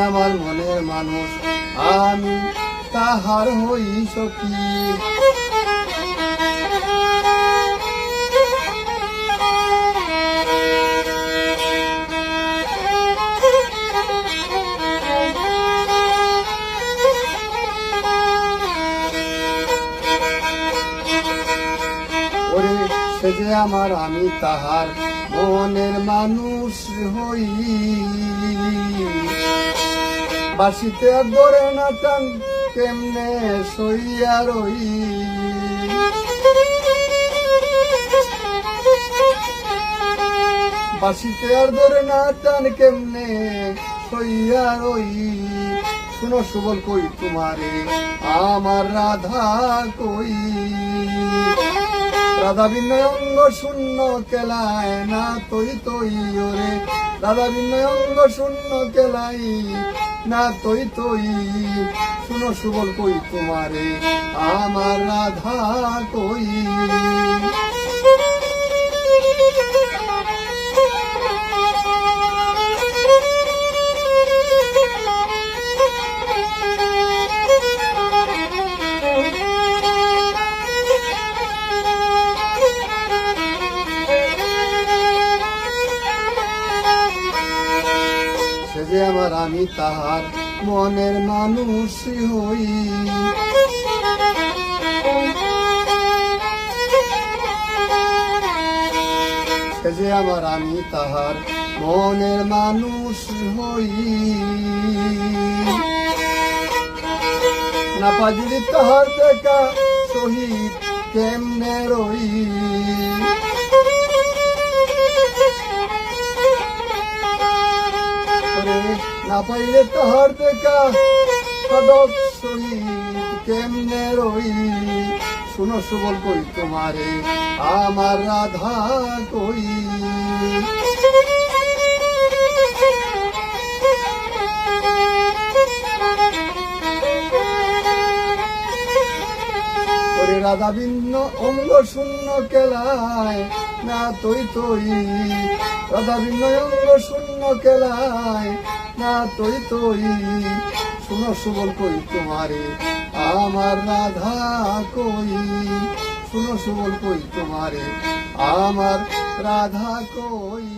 আমার মনের মানুষ আমি তাহার হই সখী। ওরে সে যে আমার আমি তাহার মনের মানুষ হই। বাসিতে ধরে না টান কেমনে সইয়া রই। বাসিতে আর ধরে না টান কেমনে সইয়া রই। শুনো সুবল কই তোমারে আমার রাধা কই। রাধা বিনয় অঙ্গ শূন্য কেলায় না তৈ তৈ ওরে। রাধা বিনয় অঙ্গ শূন্য কেলাই না তৈ তৈ। শুনো সুবল কই তোমারে আমার রাধা কই। সে যে আমার আমি তাহার মনের মানুষ হই। সে যে আমার আমি তাহার মনের মানুষ হই। না পাজিলি তাহার দেখা শহীদ কেমনে রই। না পাইলে তাহার দেখা সাধক শহীদ কেমনে রই। শুনো সুবল কই তোমারে আমার রাধা কই। ওরে রাধা ভিন্ন অঙ্গ শূন্য কেলায় না তৈ তৈ। রাধা ভিন্ন অঙ্গ শূন্য কেলায় না তৈ তৈ। শুনো সুবল কই তোমারে আমার রাধা কই। শুনো সুবল কই তোমারে আমার রাধা কই।